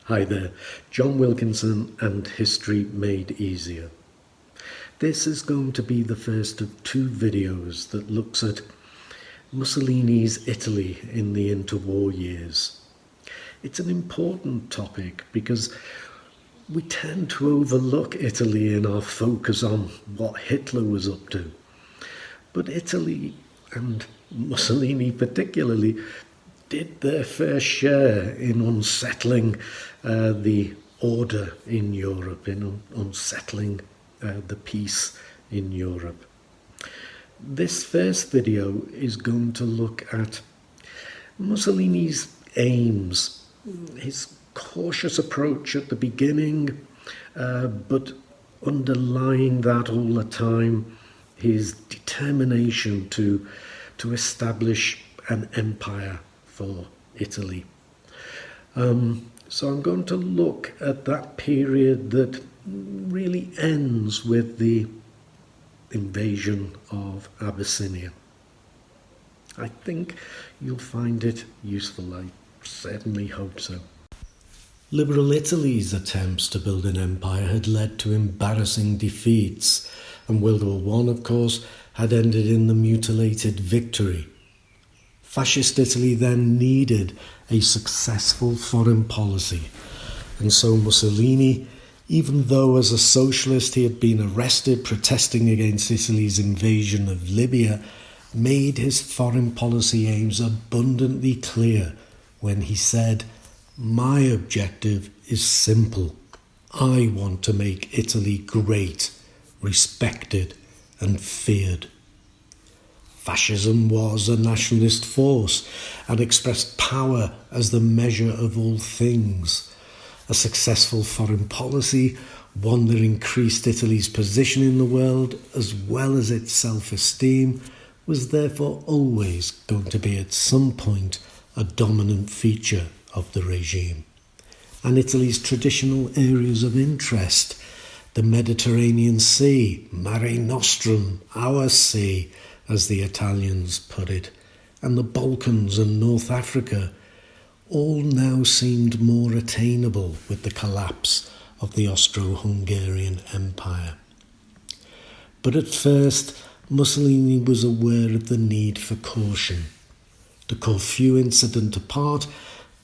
Hi there, John Wilkinson and History Made Easier. This is going to be the first of two videos that looks at Mussolini's Italy in the interwar years. It's an important topic because we tend to overlook Italy in our focus on what Hitler was up to. But Italy, and Mussolini particularly, did their fair share in unsettling the order in Europe, in unsettling the peace in Europe. This first video is going to look at Mussolini's aims, his cautious approach at the beginning, but underlying that all the time, his determination to establish an empire for Italy. So I'm going to look at that period that really ends with the invasion of Abyssinia. I think you'll find it useful. I certainly hope so. Liberal Italy's attempts to build an empire had led to embarrassing defeats, and World War I, of course, had ended in the mutilated victory. Fascist Italy then needed a successful foreign policy, and so Mussolini, even though as a socialist he had been arrested protesting against Italy's invasion of Libya, made his foreign policy aims abundantly clear when he said, "My objective is simple. I want to make Italy great, respected and feared." Fascism was a nationalist force and expressed power as the measure of all things. A successful foreign policy, one that increased Italy's position in the world as well as its self-esteem, was therefore always going to be at some point a dominant feature of the regime. And Italy's traditional areas of interest, the Mediterranean Sea, Mare Nostrum, our sea, as the Italians put it, and the Balkans and North Africa, all now seemed more attainable with the collapse of the Austro-Hungarian Empire. But at first, Mussolini was aware of the need for caution. The Corfu incident apart,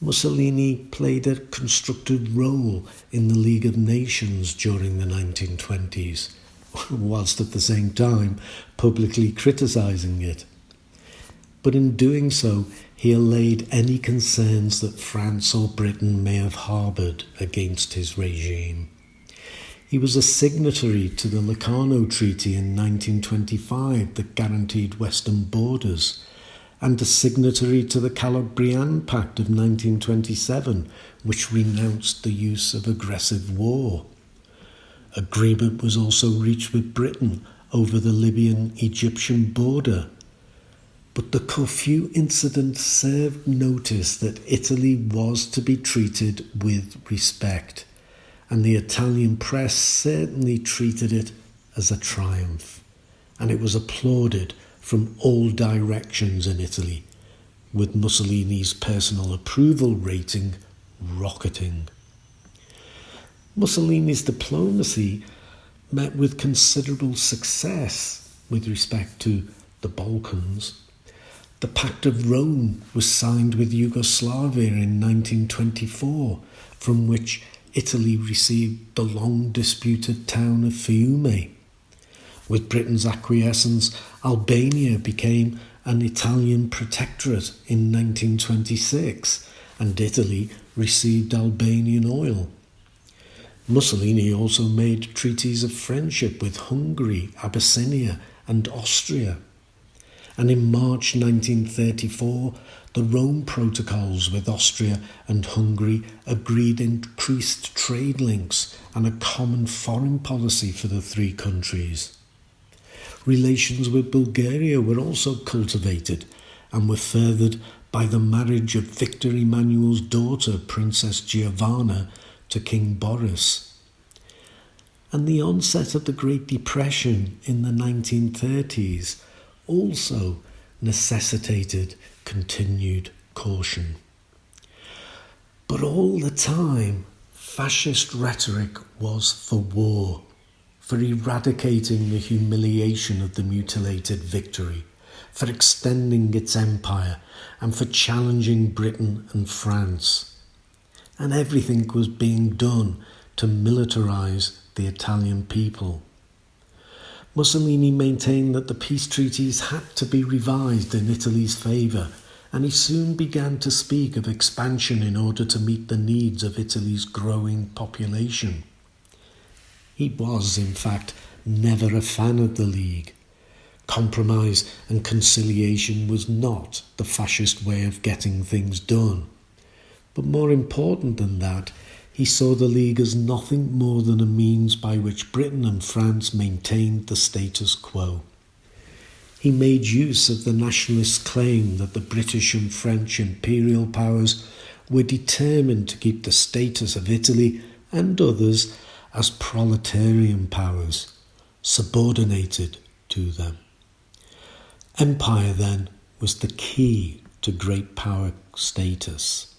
Mussolini played a constructive role in the League of Nations during the 1920s, whilst at the same time publicly criticising it. But in doing so, he allayed any concerns that France or Britain may have harboured against his regime. He was a signatory to the Locarno Treaty in 1925 that guaranteed western borders, and a signatory to the Calabrian Pact of 1927, which renounced the use of aggressive war. Agreement was also reached with Britain over the Libyan-Egyptian border. But the Corfu incident served notice that Italy was to be treated with respect, and the Italian press certainly treated it as a triumph, and it was applauded from all directions in Italy, with Mussolini's personal approval rating rocketing. Mussolini's diplomacy met with considerable success with respect to the Balkans. The Pact of Rome was signed with Yugoslavia in 1924, from which Italy received the long-disputed town of Fiume. With Britain's acquiescence, Albania became an Italian protectorate in 1926, and Italy received Albanian oil. Mussolini also made treaties of friendship with Hungary, Abyssinia and Austria. And in March 1934, the Rome Protocols with Austria and Hungary agreed increased trade links and a common foreign policy for the three countries. Relations with Bulgaria were also cultivated and were furthered by the marriage of Victor Emmanuel's daughter, Princess Giovanna, to King Boris. And the onset of the Great Depression in the 1930s also necessitated continued caution. But all the time, Fascist rhetoric was for war, for eradicating the humiliation of the mutilated victory, for extending its empire, and for challenging Britain and France. And everything was being done to militarise the Italian people. Mussolini maintained that the peace treaties had to be revised in Italy's favour, and he soon began to speak of expansion in order to meet the needs of Italy's growing population. He was, in fact, never a fan of the League. Compromise and conciliation was not the fascist way of getting things done. But more important than that, he saw the League as nothing more than a means by which Britain and France maintained the status quo. He made use of the nationalist claim that the British and French imperial powers were determined to keep the status of Italy and others as proletarian powers, subordinated to them. Empire, then, was the key to great power status,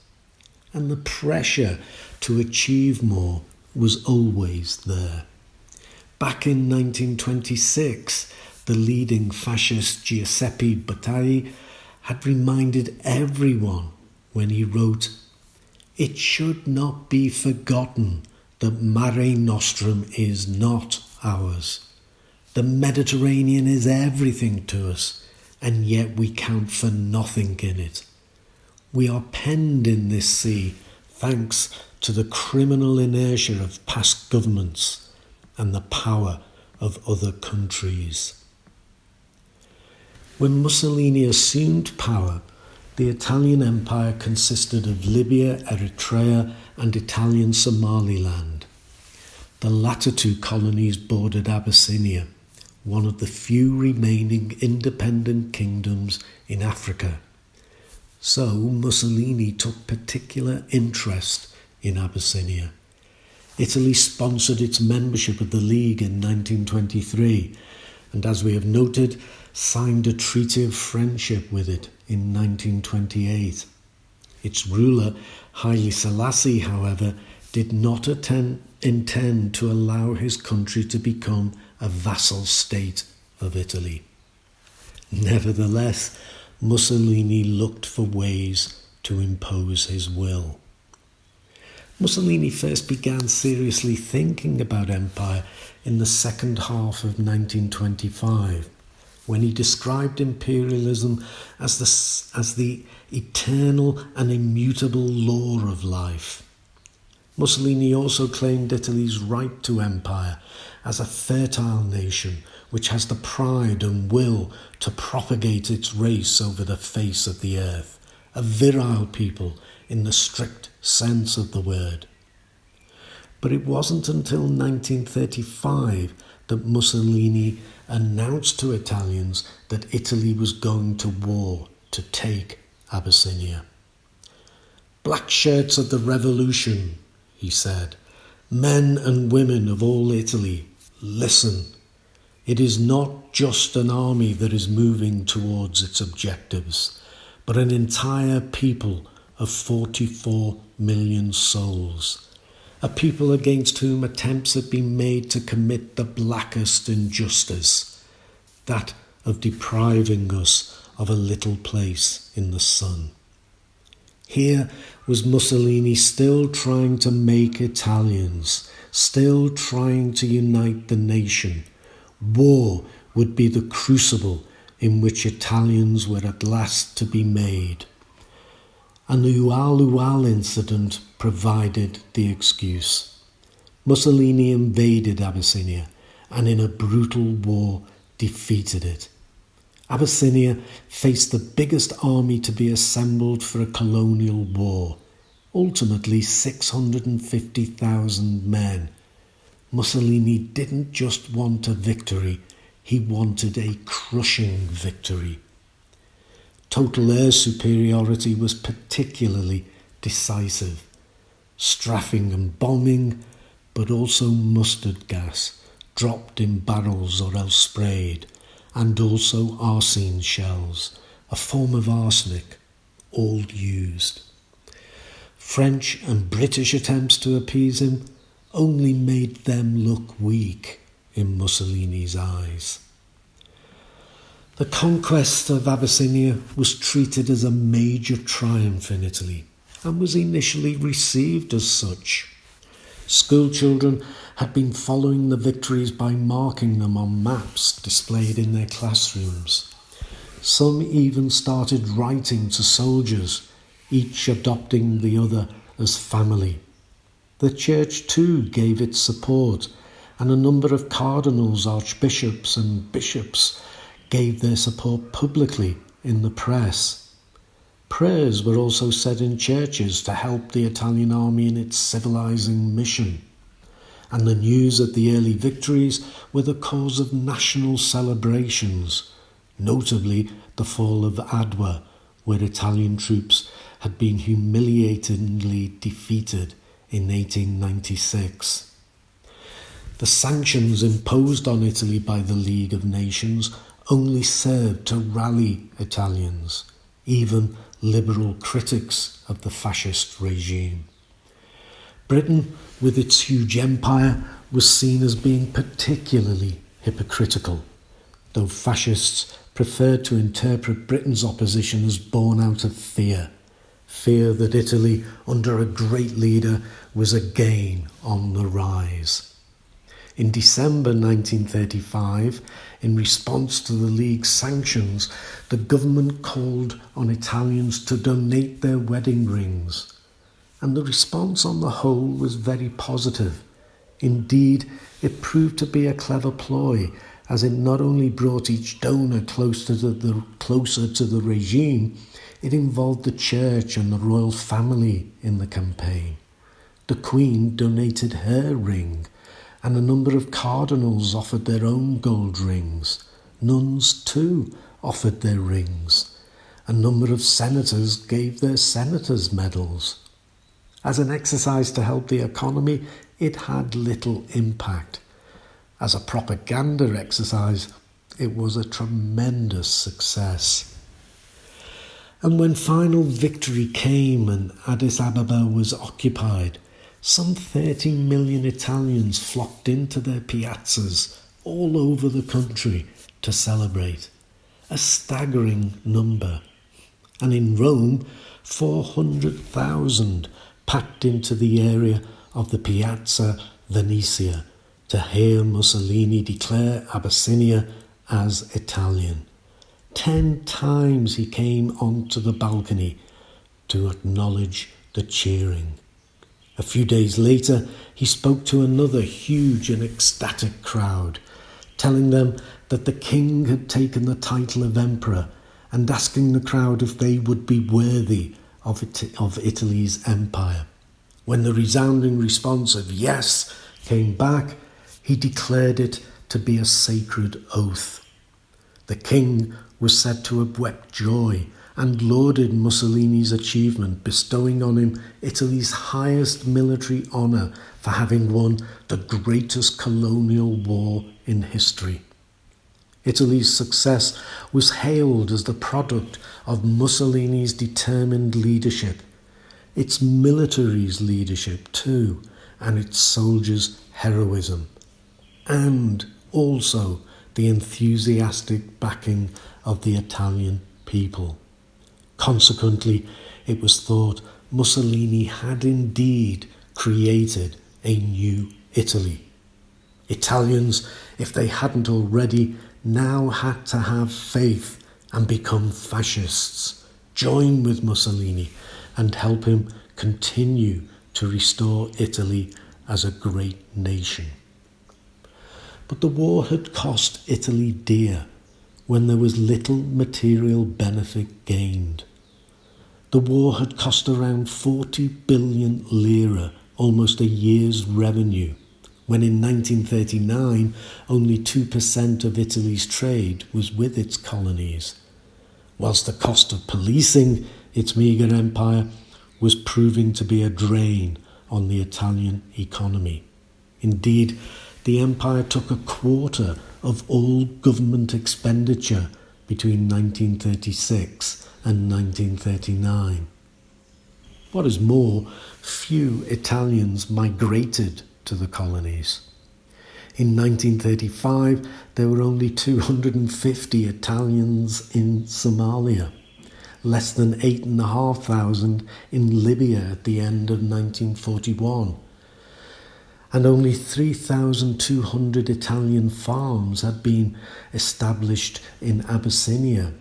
and the pressure to achieve more was always there. Back in 1926, the leading fascist Giuseppe Bottari had reminded everyone when he wrote, "It should not be forgotten that Mare Nostrum is not ours. The Mediterranean is everything to us, and yet we count for nothing in it. We are penned in this sea thanks to the criminal inertia of past governments and the power of other countries." When Mussolini assumed power, the Italian Empire consisted of Libya, Eritrea, and Italian Somaliland. The latter two colonies bordered Abyssinia, one of the few remaining independent kingdoms in Africa. So Mussolini took particular interest in Abyssinia. Italy sponsored its membership of the League in 1923, and as we have noted, signed a treaty of friendship with it in 1928. Its ruler, Haile Selassie, however, did not intend to allow his country to become a vassal state of Italy. Nevertheless, Mussolini looked for ways to impose his will. Mussolini first began seriously thinking about empire in the second half of 1925, when he described imperialism as the eternal and immutable law of life. Mussolini also claimed Italy's right to empire as a fertile nation which has the pride and will to propagate its race over the face of the earth, a virile people in the strict sense of the word. But it wasn't until 1935 that Mussolini announced to Italians that Italy was going to war to take Abyssinia. "Black shirts of the revolution," he said, "men and women of all Italy, listen. It is not just an army that is moving towards its objectives, but an entire people of 44 million souls. A people against whom attempts have been made to commit the blackest injustice, that of depriving us of a little place in the sun." Here was Mussolini still trying to make Italians, still trying to unite the nation. War would be the crucible in which Italians were at last to be made. And the Ual incident provided the excuse. Mussolini invaded Abyssinia and in a brutal war defeated it. Abyssinia faced the biggest army to be assembled for a colonial war, ultimately 650,000 men. Mussolini didn't just want a victory, he wanted a crushing victory. Total air superiority was particularly decisive. Strafing and bombing, but also mustard gas, dropped in barrels or else sprayed, and also arsine shells, a form of arsenic, all used. French and British attempts to appease him only made them look weak in Mussolini's eyes. The conquest of Abyssinia was treated as a major triumph in Italy and was initially received as such. School children had been following the victories by marking them on maps displayed in their classrooms. Some even started writing to soldiers, each adopting the other as family. The church too gave its support, and a number of cardinals, archbishops and bishops gave their support publicly in the press. Prayers were also said in churches to help the Italian army in its civilizing mission. And the news of the early victories were the cause of national celebrations, notably the fall of Adwa, where Italian troops had been humiliatingly defeated in 1896. The sanctions imposed on Italy by the League of Nations only served to rally Italians, even liberal critics of the fascist regime. Britain, with its huge empire, was seen as being particularly hypocritical, though fascists preferred to interpret Britain's opposition as born out of fear that Italy, under a great leader, was again on the rise. In December 1935, in response to the League's sanctions, the government called on Italians to donate their wedding rings. And the response on the whole was very positive. Indeed, it proved to be a clever ploy, as it not only brought each donor closer to the regime, it involved the church and the royal family in the campaign. The Queen donated her ring, and a number of cardinals offered their own gold rings. Nuns, too, offered their rings. A number of senators gave their senators' medals. As an exercise to help the economy, it had little impact. As a propaganda exercise, it was a tremendous success. And when final victory came and Addis Ababa was occupied, some 30 million Italians flocked into their piazzas all over the country to celebrate. A staggering number. And in Rome, 400,000 packed into the area of the Piazza Venezia to hear Mussolini declare Abyssinia as Italian. 10 times he came onto the balcony to acknowledge the cheering. A few days later, he spoke to another huge and ecstatic crowd, telling them that the king had taken the title of emperor and asking the crowd if they would be worthy of Italy's empire. When the resounding response of yes came back, he declared it to be a sacred oath. The king was said to have wept joy and lauded Mussolini's achievement, bestowing on him Italy's highest military honour for having won the greatest colonial war in history. Italy's success was hailed as the product of Mussolini's determined leadership, its military's leadership too, and its soldiers' heroism, and also the enthusiastic backing of the Italian people. Consequently, it was thought Mussolini had indeed created a new Italy. Italians, if they hadn't already, now had to have faith and become fascists, join with Mussolini and help him continue to restore Italy as a great nation. But the war had cost Italy dear when there was little material benefit gained. The war had cost around 40 billion lira, almost a year's revenue, when in 1939 only 2% of Italy's trade was with its colonies, whilst the cost of policing its meagre empire was proving to be a drain on the Italian economy. Indeed, the empire took a quarter of all government expenditure between 1936 and 1939. What is more, few Italians migrated to the colonies. In 1935, there were only 250 Italians in Somalia, less than 8,500 in Libya at the end of 1941, and only 3,200 Italian farms had been established in Abyssinia,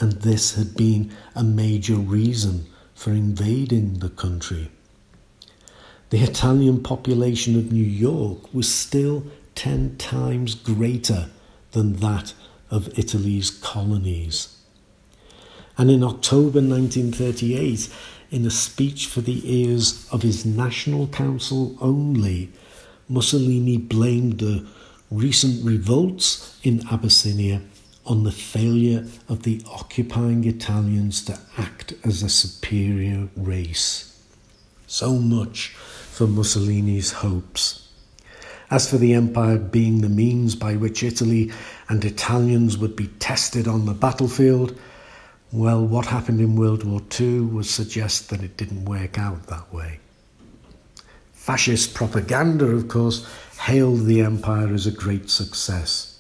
and this had been a major reason for invading the country. The Italian population of New York was still 10 times greater than that of Italy's colonies. And in October 1938, in a speech for the ears of his National Council only, Mussolini blamed the recent revolts in Abyssinia on the failure of the occupying Italians to act as a superior race. So much for Mussolini's hopes. As for the empire being the means by which Italy and Italians would be tested on the battlefield, well, what happened in World War II would suggest that it didn't work out that way. Fascist propaganda, of course, hailed the empire as a great success.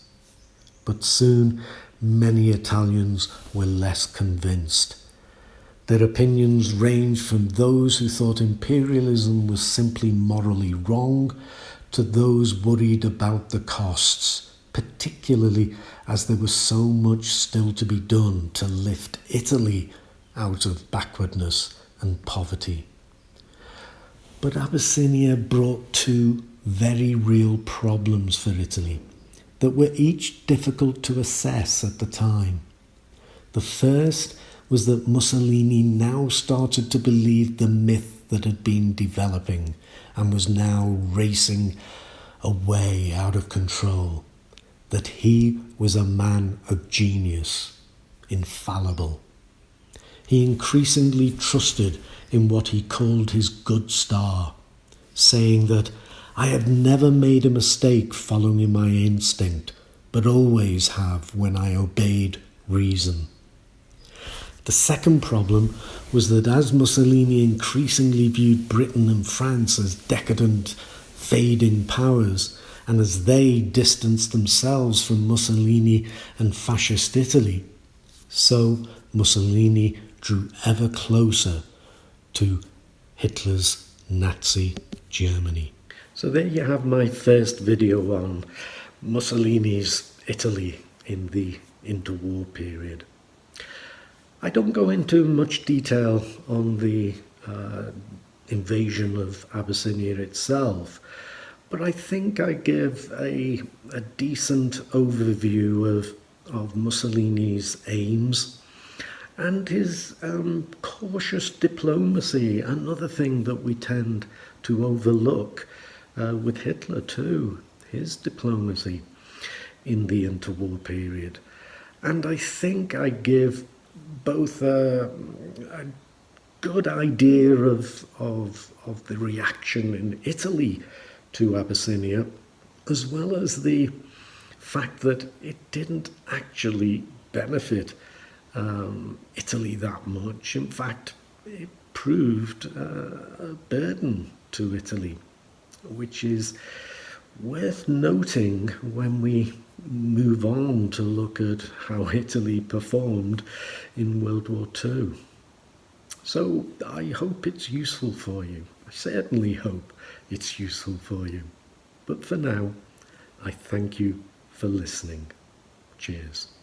But soon, many Italians were less convinced. Their opinions ranged from those who thought imperialism was simply morally wrong to those worried about the costs, particularly as there was so much still to be done to lift Italy out of backwardness and poverty. But Abyssinia brought two very real problems for Italy that were each difficult to assess at the time. The first was that Mussolini now started to believe the myth that had been developing and was now racing away out of control, that he was a man of genius, infallible. He increasingly trusted in what he called his good star, saying that I have never made a mistake following my instinct, but always have when I obeyed reason. The second problem was that as Mussolini increasingly viewed Britain and France as decadent, fading powers, and as they distanced themselves from Mussolini and Fascist Italy, so Mussolini drew ever closer to Hitler's Nazi Germany. So there you have my first video on Mussolini's Italy in the interwar period. I don't go into much detail on the invasion of Abyssinia itself, but I think I give a decent overview of Mussolini's aims and his cautious diplomacy, another thing that we tend to overlook with Hitler too, his diplomacy in the interwar period. And I think I give both a good idea of the reaction in Italy to Abyssinia, as well as the fact that it didn't actually benefit Italy that much. In fact, it proved a burden to Italy, which is worth noting when we move on to look at how Italy performed in World War II. So I hope it's useful for you. I certainly hope it's useful for you. But for now, I thank you for listening. Cheers.